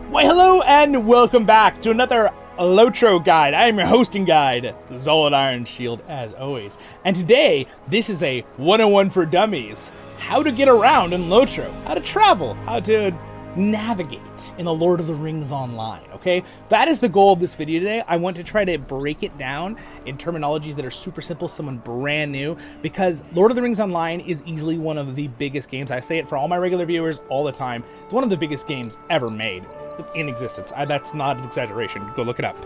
Why, hello and welcome back to another LOTRO guide. I am your hosting guide, Zollin Ironshield, as always. And today, this is a 101 for dummies. How to get around in LOTRO, how to travel, how to navigate in the Lord of the Rings Online, okay? That is the goal of this video today. I want to try to break it down in terminologies that are super simple, someone brand new, because Lord of the Rings Online is easily one of the biggest games. I say it for all my regular viewers all the time. It's one of the biggest games ever made in existence. That's not an exaggeration. Go look it up.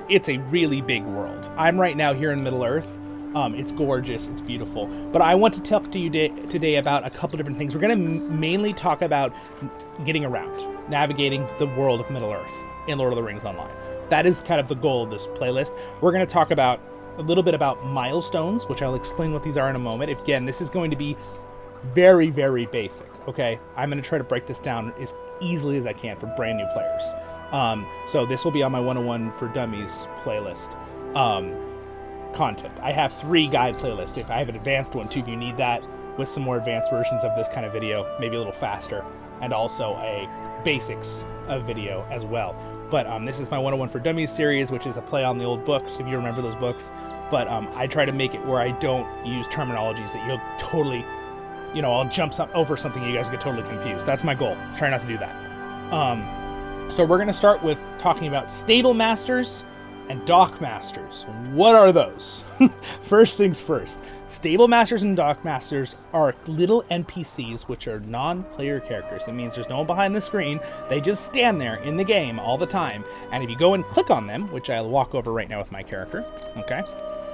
It's a really big world. I'm right now here in Middle Earth. It's gorgeous, it's beautiful, but I want to talk to you today about a couple different things. We're going to mainly talk about getting around, navigating the world of Middle Earth in Lord of the Rings Online. That is kind of the goal of this playlist. We're going to talk about a little bit about milestones, which I'll explain what these are in a moment. Again, this is going to be very, very basic, okay? I'm going to try to break this down as easily as I can for brand new players. So this will be on my 101 for Dummies playlist. Content. I have 3 guide playlists. If I have an advanced one too, if you need that, with some more advanced versions of this kind of video, maybe a little faster, and also a basics of video as well. But this is my 101 for Dummies series, which is a play on the old books, if you remember those books. But I try to make it where I don't use terminologies that you'll totally, I'll jump over something and you guys get totally confused. That's my goal. Try not to do that. So we're going to start with talking about stable masters and dock masters. What are those? First things first. Stable masters and dock masters are little NPCs, which are non-player characters. It means there's no one behind the screen. They just stand there in the game all the time. And if you go and click on them, which I'll walk over right now with my character, okay?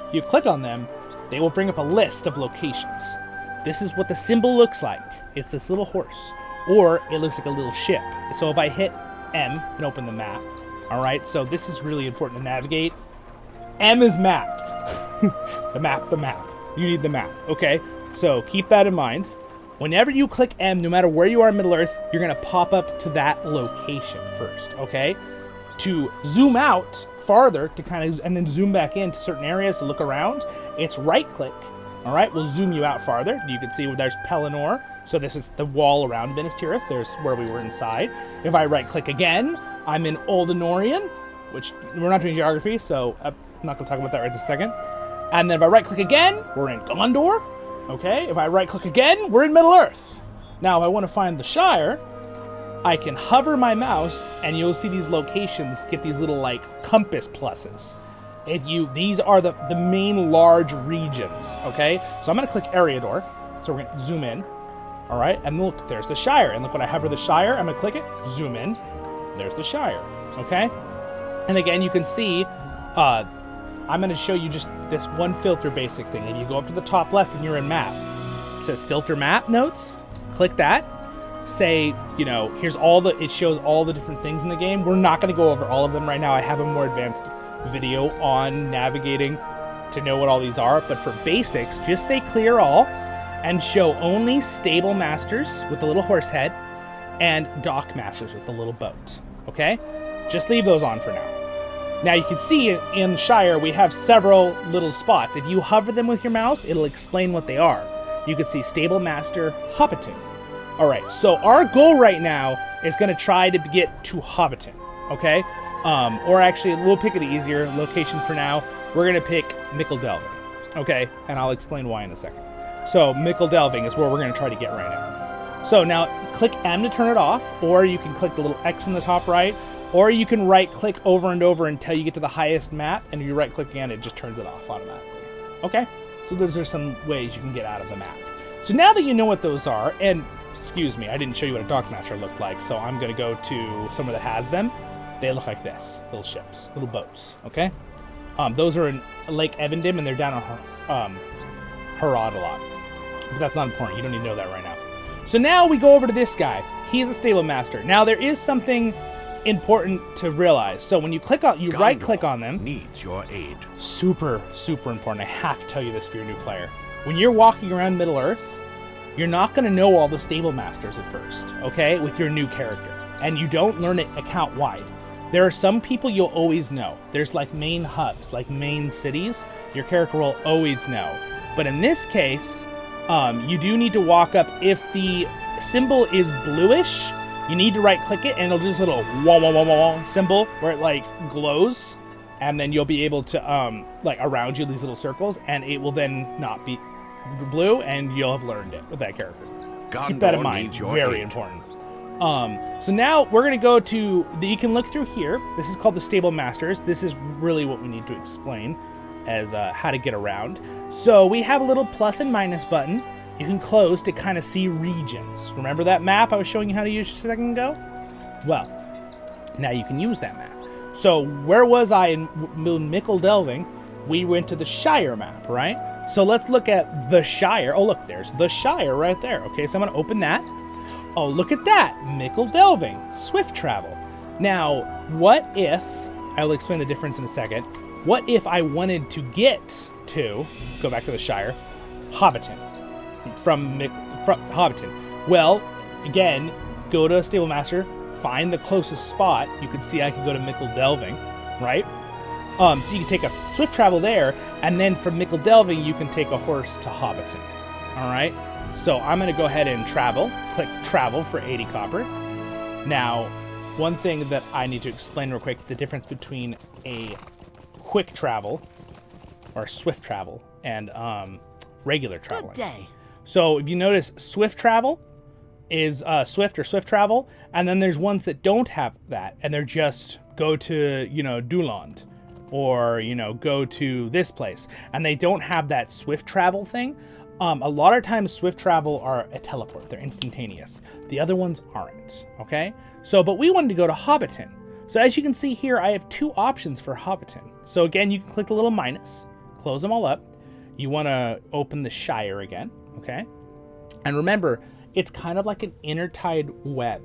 If you click on them, they will bring up a list of locations. This is what the symbol looks like. It's this little horse, or it looks like a little ship. So if I hit M and open the map, all right, so this is really important to navigate. M is map. the map. You need the map, okay? So keep that in mind. Whenever you click M, no matter where you are in Middle Earth, you're gonna pop up to that location first, okay? To zoom out farther, and then zoom back into certain areas to look around, it's right click, all right? We'll zoom you out farther. You can see there's Pelennor. So this is the wall around Minas Tirith. There's where we were inside. If I right click again, I'm in Old Anorian, which we're not doing geography, so I'm not going to talk about that right this second. And then if I right-click again, we're in Gondor. Okay, if I right-click again, we're in Middle-earth. Now, if I want to find the Shire, I can hover my mouse, and you'll see these locations get these little, compass pluses. These are the main large regions, okay? So I'm going to click Eriador, so we're going to zoom in. All right, and look, there's the Shire. And look, when I hover the Shire, I'm going to click it, zoom in. There's the Shire, okay? And again, you can see, I'm going to show you just this one filter basic thing. And you go up to the top left and you're in map. It says filter map notes. Click that. Say, here's it shows all the different things in the game. We're not going to go over all of them right now. I have a more advanced video on navigating to know what all these are. But for basics, just say clear all and show only stable masters with the little horse head and dock masters with the little boat, okay? Just leave those on for now. Now you can see in the Shire, we have several little spots. If you hover them with your mouse, it'll explain what they are. You can see Stable Master Hobbiton. All right, so our goal right now is gonna try to get to Hobbiton, okay? Or actually, we'll pick an easier location for now. We're gonna pick Mickledelving, okay? And I'll explain why in a second. So Mickledelving is where we're gonna try to get right now. So now click M to turn it off, or you can click the little X in the top right, or you can right click over and over until you get to the highest map, and if you right click again, it just turns it off automatically. Okay, so those are some ways you can get out of the map. So now that you know what those are, and excuse me, I didn't show you what a Dockmaster looked like, so I'm gonna go to somewhere that has them. They look like this, little ships, little boats, okay? Those are in Lake Evendim, and they're down on Harad a lot. But that's not important, you don't need to know that right now. So now we go over to this guy. He is a stable master. Now there is something important to realize. So when you right click on them. Needs your aid. Super, super important. I have to tell you this for your new player. When you're walking around Middle Earth, you're not going to know all the stable masters at first, okay, with your new character. And you don't learn it account wide. There are some people you'll always know. There's main hubs, main cities. Your character will always know. But in this case, you do need to walk up. If the symbol is bluish, You need to right-click it, and it'll do this little wah wah wah wah symbol where it like glows, and then you'll be able to like around you these little circles, and it will then not be blue, and you'll have learned it with that character. Keep that in mind. Very important. So now we're gonna go to you can look through here. This is called the Stable Masters. This is really what we need to explain as how to get around. So we have a little plus and minus button. You can close to kind of see regions. Remember that map I was showing you how to use just a second ago? Well, now you can use that map. So where was I in Mickle Delving? We went to the Shire map, right? So let's look at the Shire. Oh, look, there's the Shire right there. Okay, so I'm gonna open that. Oh, look at that, Mickle Delving, swift travel. Now, what if, I'll explain the difference in a second. What if I wanted to get to, go back to the Shire, Hobbiton? From Hobbiton. Well, again, go to Stable Master, find the closest spot. You can see I can go to Mickle Delving, right? So you can take a swift travel there, and then from Mickle Delving, you can take a horse to Hobbiton. All right? So I'm going to go ahead and travel. Click travel for 80 copper. Now, one thing that I need to explain real quick, the difference between a quick travel or swift travel and regular traveling. Good day. So if you notice, swift travel is swift or swift travel, and then there's ones that don't have that, and they're just go to, Duland, or, go to this place, and they don't have that swift travel thing. A lot of times swift travel are a teleport. They're instantaneous. The other ones aren't, okay? So, but we wanted to go to Hobbiton. So as you can see here, I have two options for Hobbiton. So again, you can click the little minus, close them all up. You want to open the Shire again, okay? And remember, it's kind of like an intertied web,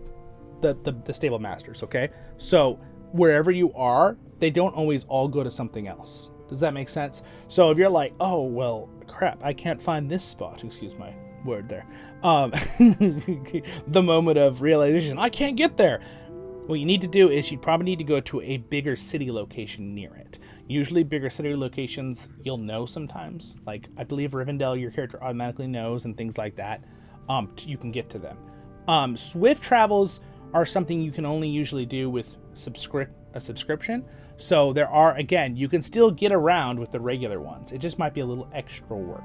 the Stable Masters, okay? So wherever you are, they don't always all go to something else. Does that make sense? So if you're like, oh, well, crap, I can't find this spot, excuse my word there. The moment of realization, I can't get there. What you need to do is you probably need to go to a bigger city location near it. Usually bigger city locations, you'll know sometimes. Like, I believe Rivendell, your character automatically knows and things like that. You can get to them. Swift travels are something you can only usually do with a subscription. So there are, again, you can still get around with the regular ones. It just might be a little extra work,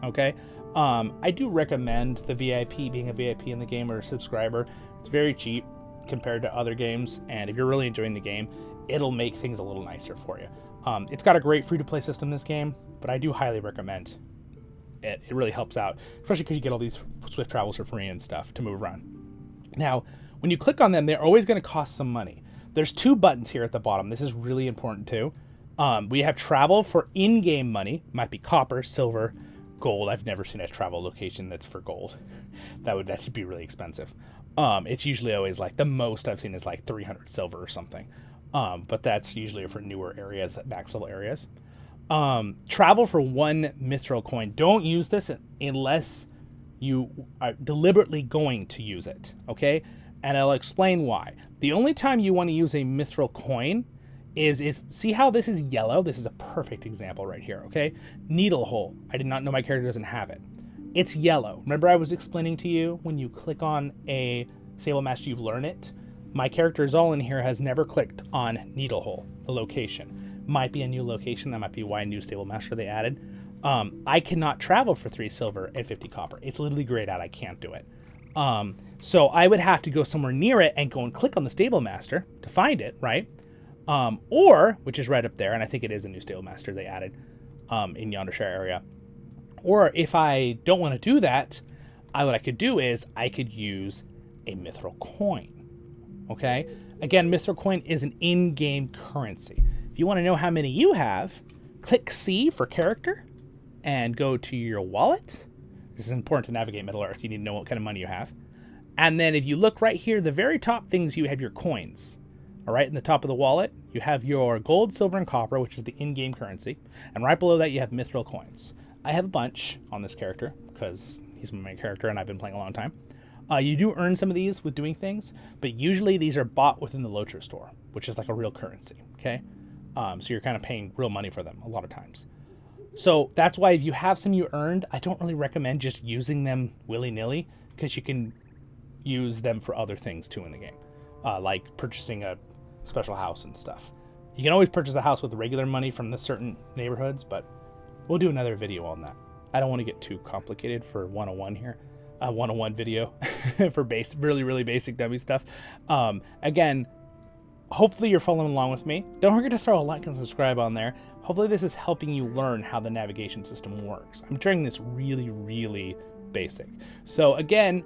okay? I do recommend the VIP, being a VIP in the game or a subscriber. It's very cheap compared to other games, and if you're really enjoying the game, it'll make things a little nicer for you. It's got a great free-to-play system, this game, but I do highly recommend it. It really helps out, especially because you get all these swift travels for free and stuff to move around. Now, when you click on them, they're always going to cost some money. There's two buttons here at the bottom. This is really important too. We have travel for in-game money. Might be copper, silver, gold. I've never seen a travel location that's for gold. That would be really expensive. It's usually always like, the most I've seen is like 300 silver or something. But that's usually for newer areas, max level areas. Travel for 1 mithril coin. Don't use this unless you are deliberately going to use it, okay? And I'll explain why. The only time you want to use a mithril coin is see how this is yellow? This is a perfect example right here, okay? Needle hole. I did not know my character doesn't have it. It's yellow. Remember I was explaining to you when you click on a Stable Master, you learn it? My character Zollin here has never clicked on needle hole, the location. Might be a new location. That might be why a new Stable Master they added. I cannot travel for 3 silver and 50 copper. It's literally grayed out. I can't do it. So I would have to go somewhere near it and go and click on the Stable Master to find it, right? Or, which is right up there, and I think it is a new Stable Master they added in Yondershire area. Or if I don't want to do that, what I could do is I could use a mithril coin, okay? Again, mithril coin is an in-game currency. If you want to know how many you have, click C for character and go to your wallet. This is important to navigate Middle-earth. You need to know what kind of money you have. And then if you look right here, the very top things, you have your coins. All right, in the top of the wallet, you have your gold, silver, and copper, which is the in-game currency. And right below that, you have mithril coins. I have a bunch on this character because he's my main character and I've been playing a long time. You do earn some of these with doing things, but usually these are bought within the LOTRO store, which is like a real currency, okay? So you're kind of paying real money for them a lot of times. So that's why if you have some you earned, I don't really recommend just using them willy-nilly because you can use them for other things too in the game, like purchasing a special house and stuff. You can always purchase a house with regular money from the certain neighborhoods, but we'll do another video on that. I don't want to get too complicated for 101 here. 101 video for really basic dummy stuff. Again, hopefully you're following along with me. Don't forget to throw a like and subscribe on there. Hopefully this is helping you learn how the navigation system works. I'm trying this really basic. So again,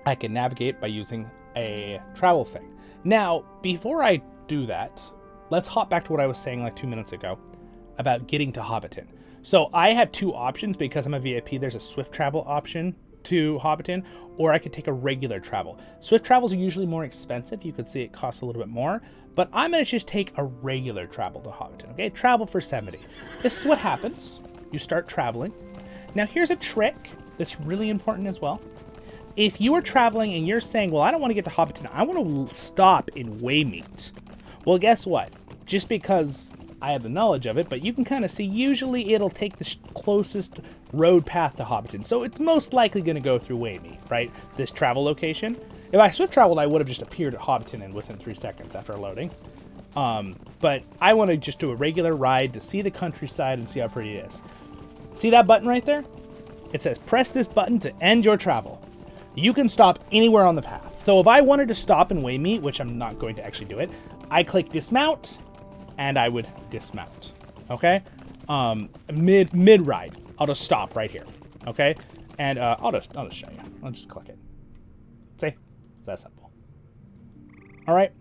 I can navigate by using a travel thing. Now, before I do that, let's hop back to what I was saying like 2 minutes ago about getting to Hobbiton. So I have two options because I'm a VIP. There's a swift travel option to Hobbiton, or I could take a regular travel. Swift travels are usually more expensive. You could see it costs a little bit more, but I'm gonna just take a regular travel to Hobbiton, okay? Travel for 70. This is what happens. You start traveling. Now here's a trick that's really important as well. If you are traveling and you're saying, well, I don't want to get to Hobbiton, I want to stop in Waymeet. Well, guess what? Just because I have the knowledge of it, but you can kind of see usually it'll take the closest road path to Hobbiton. So it's most likely going to go through Waymeet, right? This travel location. If I swift traveled, I would have just appeared at Hobbiton in within 3 seconds after loading. But I want to just do a regular ride to see the countryside and see how pretty it is. See that button right there? It says press this button to end your travel. You can stop anywhere on the path. So if I wanted to stop in Waymeet, which I'm not going to actually do it, I click dismount, and I would dismount, okay? Mid ride, I'll just stop right here, okay? And I'll just show you. I'll just click it. See, it's that simple. All right,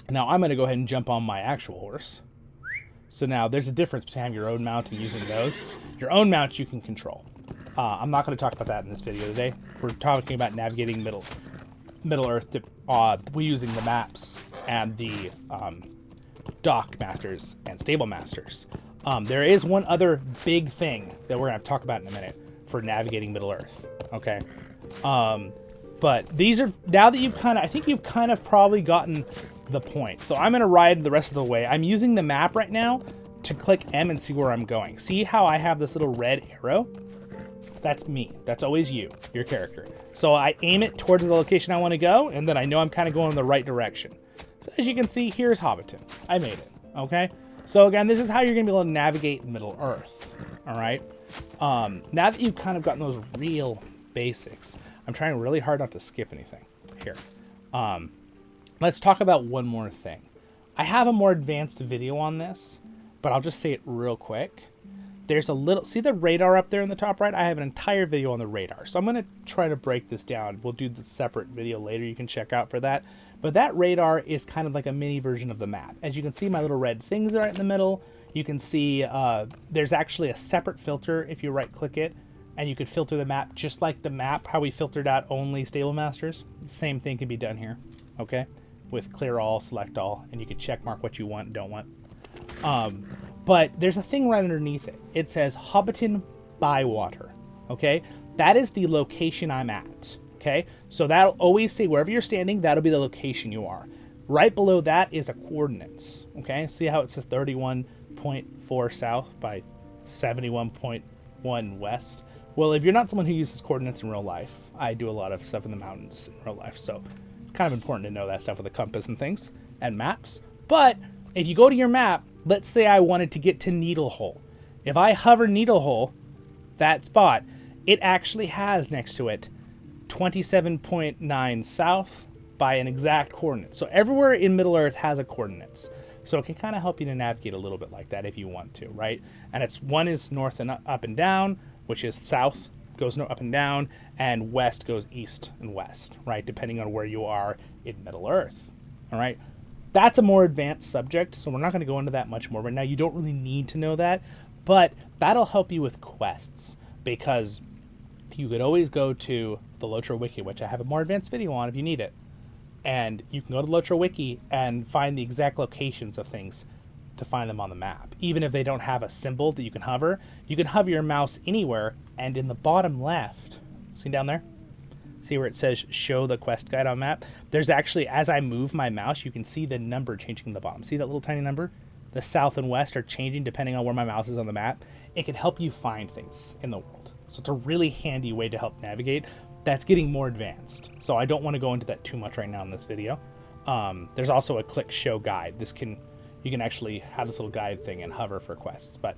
now I'm gonna go ahead and jump on my actual horse. So now there's a difference between having your own mount and using those. Your own mount you can control. I'm not gonna talk about that in this video today. We're talking about navigating Middle Earth. We're using the maps and the dock masters and stable masters. There is one other big thing that we're gonna have to talk about in a minute for navigating Middle Earth. Okay, but these are now that I think you've kind of probably gotten the point. So I'm gonna ride the rest of the way. I'm using the map right now to click M and see where I'm going. See how I have this little red arrow? That's me. That's always you, your character. So I aim it towards the location I want to go, and then I know I'm kind of going in the right direction. So as you can see, here's Hobbiton. I made it, okay? So again, this is how you're going to be able to navigate Middle Earth, all right? Now that you've kind of gotten those real basics, I'm trying really hard not to skip anything here. Let's talk about one more thing. I have a more advanced video on this, but I'll just say it real quick. There's a little, see the radar up there in the top right? I have an entire video on the radar. So I'm going to try to break this down. We'll do the separate video later you can check out for that. But that radar is kind of like a mini version of the map. As you can see, my little red things right in the middle. You can see there's actually a separate filter if you right click it, and you could filter the map just like the map, how we filtered out only stable masters. Same thing can be done here, okay? With clear all, select all, and you can check mark what you want and don't want. But there's a thing right underneath it. It says Hobbiton Bywater, okay? That is the location I'm at, okay? So that'll always say wherever you're standing, that'll be the location you are. Right below that is a coordinates, okay? See how it says 31.4 south by 71.1 west? Well, if you're not someone who uses coordinates in real life, I do a lot of stuff in the mountains in real life, so it's kind of important to know that stuff with a compass and things and maps. But if you go to your map, let's say I wanted to get to Needlehole. If I hover Needlehole, that spot, it actually has next to it 27.9 south by an exact coordinate. So everywhere in Middle Earth has a coordinates. So it can kind of help you to navigate a little bit like that if you want to, right? And it's one is north and up and down, which is south goes up and down, and west goes east and west, right? Depending on where you are in Middle Earth, all right? That's a more advanced subject, so we're not going to go into that much more right now. You don't really need to know that, but that'll help you with quests, because you could always go to the LOTRO Wiki, which I have a more advanced video on if you need it, and you can go to LOTRO Wiki and find the exact locations of things to find them on the map. Even if they don't have a symbol that you can hover your mouse anywhere, and in the bottom left, see down there? See where it says show the quest guide on map? There's actually, as I move my mouse, you can see the number changing in the bottom. See that little tiny number? The south and west are changing depending on where my mouse is on the map. It can help you find things in the world. So it's a really handy way to help navigate. that's getting more advanced. So I don't want to go into that too much right now in this video. There's also a click show guide. You can actually have this little guide thing and hover for quests, but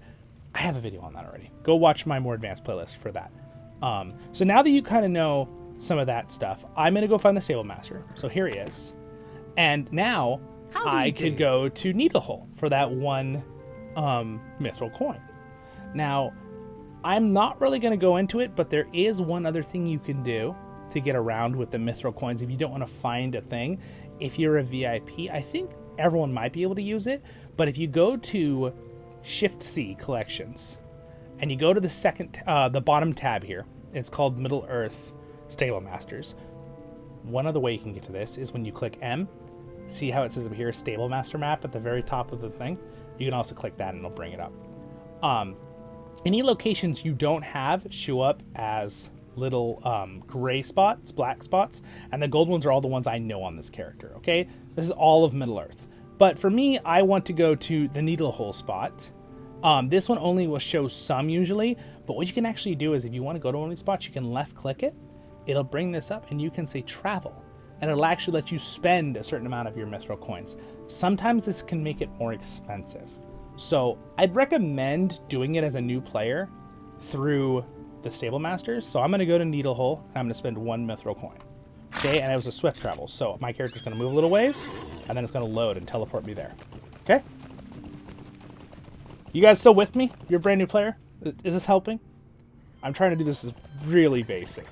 I have a video on that already. Go watch my more advanced playlist for that. So now that you kind of know some of that stuff, I'm going to go find the Stable Master. So here he is. And now I could go to Needlehole for that one mithril coin. Now, I'm not really going to go into it, but there is one other thing you can do to get around with the mithril coins if you don't want to find a thing. If you're a VIP, I think everyone might be able to use it, but if you go to Shift C Collections and you go to the bottom tab here, it's called Middle Earth Stable Masters. One other way you can get to this is when you click M. See how it says up here, Stable Master Map at the very top of the thing? You can also click that and it'll bring it up. Any locations you don't have show up as little gray spots, black spots, and the gold ones are all the ones I know on this character, okay? This is all of Middle Earth. But for me, I want to go to the Needlehole spot. This one only will show some usually, but what you can actually do is if you want to go to one of these spots, you can left click it. It'll bring this up and you can say travel. And it'll actually let you spend a certain amount of your mithril coins. Sometimes this can make it more expensive. So I'd recommend doing it as a new player through the Stable Masters. So I'm going to go to Needlehole and I'm going to spend 1 mithril coin. Okay, and it was a swift travel. So my character's going to move a little ways and then it's going to load and teleport me there. Okay? You guys still with me? You're a brand new player? Is this helping? I'm trying to do this as really basic.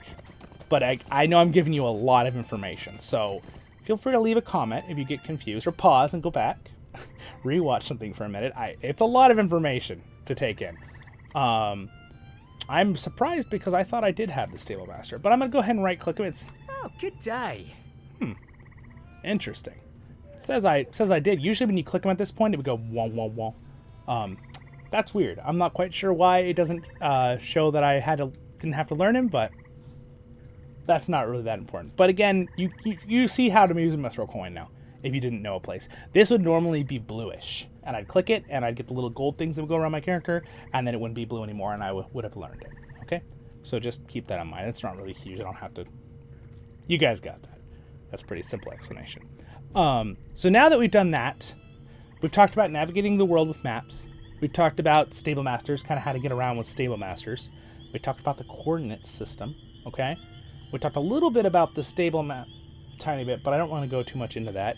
But I know I'm giving you a lot of information, so feel free to leave a comment if you get confused, or pause and go back, rewatch something for a minute. It's a lot of information to take in. I'm surprised because I thought I did have the Stable Master, but I'm going to go ahead and right-click him. Oh, good day. Interesting. It says I did. Usually when you click him at this point, it would go wah, wah, wah. That's weird. I'm not quite sure why it doesn't show that I didn't have to learn him, but that's not really that important. But again, you see how to use a mithril coin now, if you didn't know a place. This would normally be bluish, and I'd click it, and I'd get the little gold things that would go around my character, and then it wouldn't be blue anymore, and I would have learned it, okay? So just keep that in mind. It's not really huge. I don't have to... You guys got that. That's a pretty simple explanation. So now that we've done that, we've talked about navigating the world with maps. We've talked about Stable Masters, kind of how to get around with Stable Masters. We talked about the coordinate system, okay? We talked a little bit about the stable map, tiny bit, but I don't want to go too much into that.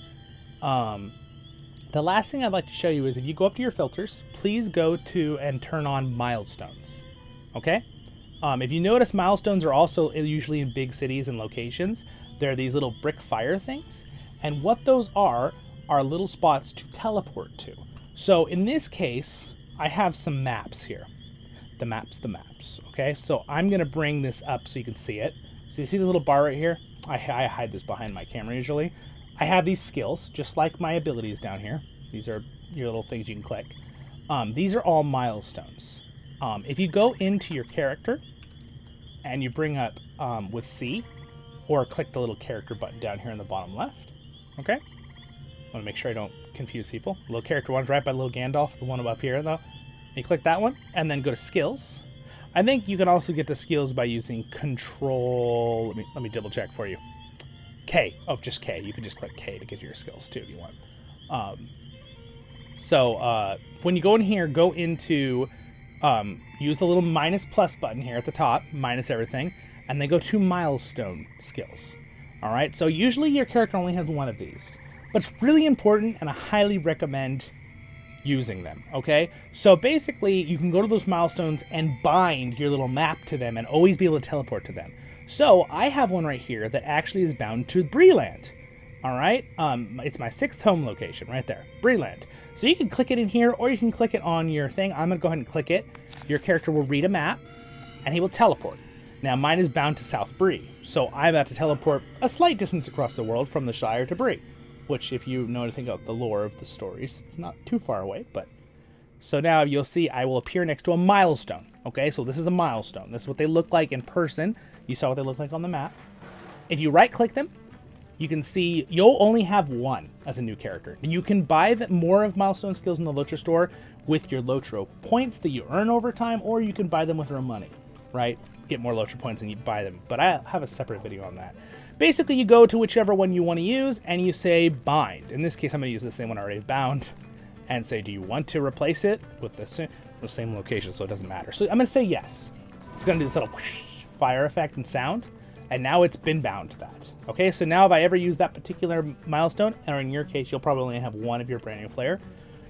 The last thing I'd like to show you is if you go up to your filters, please go to and turn on milestones, okay? If you notice, milestones are also usually in big cities and locations. They're these little brick fire things, and what those are little spots to teleport to. So in this case, I have some maps here. The maps, okay? So I'm going to bring this up so you can see it. So you see this little bar right here? I hide this behind my camera usually. I have these skills, just like my abilities down here. These are your little things you can click. These are all milestones. If you go into your character and you bring up with C, or click the little character button down here in the bottom left, okay? I want to make sure I don't confuse people. The little character one's right by the little Gandalf, the one up here though. You click that one, and then go to skills. I think you can also get to skills by using control. Let me double check for you. K. Oh, just K. You can just click K to get your skills too if you want. When you go in here, go into use the little minus plus button here at the top, minus everything, and then go to milestone skills. All right. So usually your character only has one of these, but it's really important, and I highly recommend using them, okay? So basically, you can go to those milestones and bind your little map to them and always be able to teleport to them. So I have one right here that actually is bound to Breland, all right? It's my 6th home location right there, Breland. So you can click it in here, or you can click it on your thing. I'm gonna go ahead and click it. Your character will read a map, and he will teleport. Now mine is bound to South Bree, so I'm about to teleport a slight distance across the world from the Shire to Bree. Which, if you know anything about the lore of the stories, it's not too far away, but... So now you'll see I will appear next to a milestone, okay? So this is a milestone. This is what they look like in person. You saw what they look like on the map. If you right-click them, you can see you'll only have one as a new character. And you can buy more of milestone skills in the LOTRO store with your LOTRO points that you earn over time, or you can buy them with your own money, right? get more LOTRO points and you buy them, but I have a separate video on that. Basically, you go to whichever one you want to use, and you say bind. In this case, I'm going to use the same one I already bound, and say, do you want to replace it with the same location, so it doesn't matter. So I'm going to say yes. It's going to do this little whoosh fire effect and sound, and now it's been bound to that. Okay, so now if I ever use that particular milestone, or in your case, you'll probably only have one of your brand new player,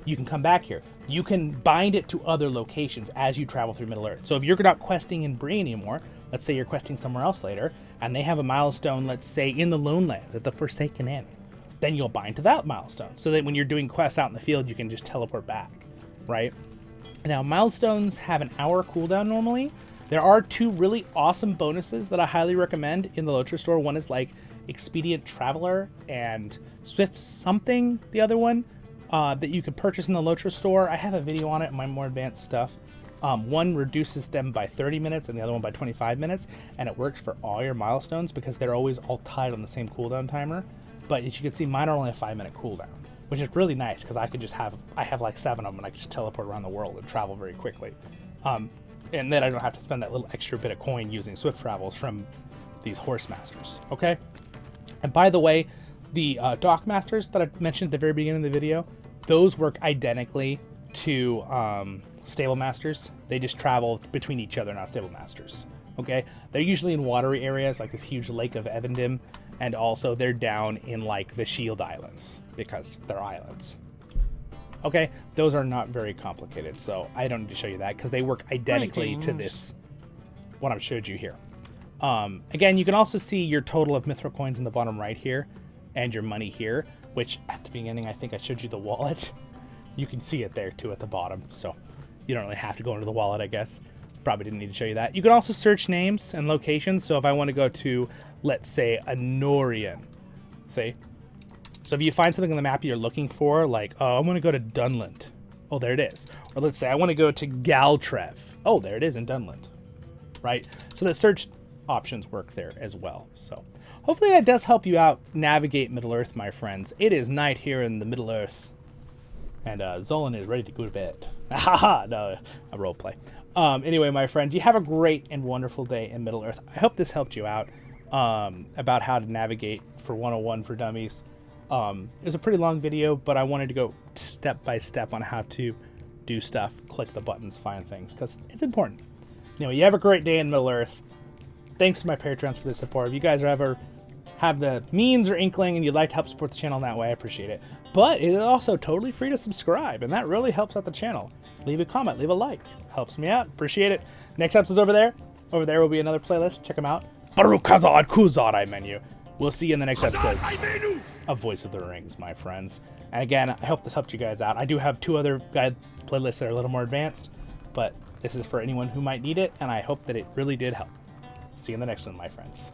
you can come back here. You can bind it to other locations as you travel through Middle-earth. So if you're not questing in Bree anymore, let's say you're questing somewhere else later, and they have a milestone, let's say in the Lone Lands at the Forsaken Inn, then you'll bind to that milestone. So that when you're doing quests out in the field, you can just teleport back, right? Now, milestones have an hour cooldown normally. There are 2 really awesome bonuses that I highly recommend in the LOTRO store. One is like Expedient Traveler and Swift something, the other one, that you can purchase in the LOTRO store. I have a video on it in my more advanced stuff. One reduces them by 30 minutes and the other one by 25 minutes, and it works for all your milestones because they're always all tied on the same cooldown timer. But as you can see, mine are only a 5-minute cooldown, which is really nice because I could just I have like 7 of them, and I can just teleport around the world and travel very quickly. And then I don't have to spend that little extra bit of coin using swift travels from these horse masters, okay? And by the way, the dock masters that I mentioned at the very beginning of the video, those work identically to stable masters. They just travel between each other, not stable masters, okay? They're usually in watery areas like this huge lake of Evendim, and also they're down in like the Shield Islands because they're islands. Okay, those are not very complicated, so I don't need to show you that because they work identically to this, what I've showed you here. Again, you can also see your total of mithril coins in the bottom right here and your money here, which at the beginning, I think I showed you the wallet. You can see it there too at the bottom, so you don't really have to go into the wallet, I guess. Probably didn't need to show you that. You can also search names and locations, so if I want to go to, let's say, Anorian, see? So if you find something on the map you're looking for, like, oh, I'm going to go to Dunland. Oh, there it is. Or let's say I want to go to Galtrev. Oh, there it is in Dunland, right? So the search options work there as well. So hopefully that does help you out navigate Middle-earth, my friends. It is night here in the Middle-earth, and Zollin is ready to go to bed. Haha, no, a role play. Anyway, my friend, you have a great and wonderful day in Middle-earth. I hope this helped you out about how to navigate for 101 for Dummies. It was a pretty long video, but I wanted to go step by step on how to do stuff, click the buttons, find things, because it's important. Anyway, you have a great day in Middle-earth. Thanks to my Patrons for the support. If you guys ever have the means or inkling and you'd like to help support the channel in that way, I appreciate it. But it is also totally free to subscribe, and that really helps out the channel. Leave a comment, leave a like. Helps me out. Appreciate it. Next episode's over there. Over there will be another playlist. Check them out. Barukazad Kuzad menu. We'll see you in the next episodes of Voice of the Rings, my friends. And again, I hope this helped you guys out. I do have 2 other guide playlists that are a little more advanced, but this is for anyone who might need it, and I hope that it really did help. See you in the next one, my friends.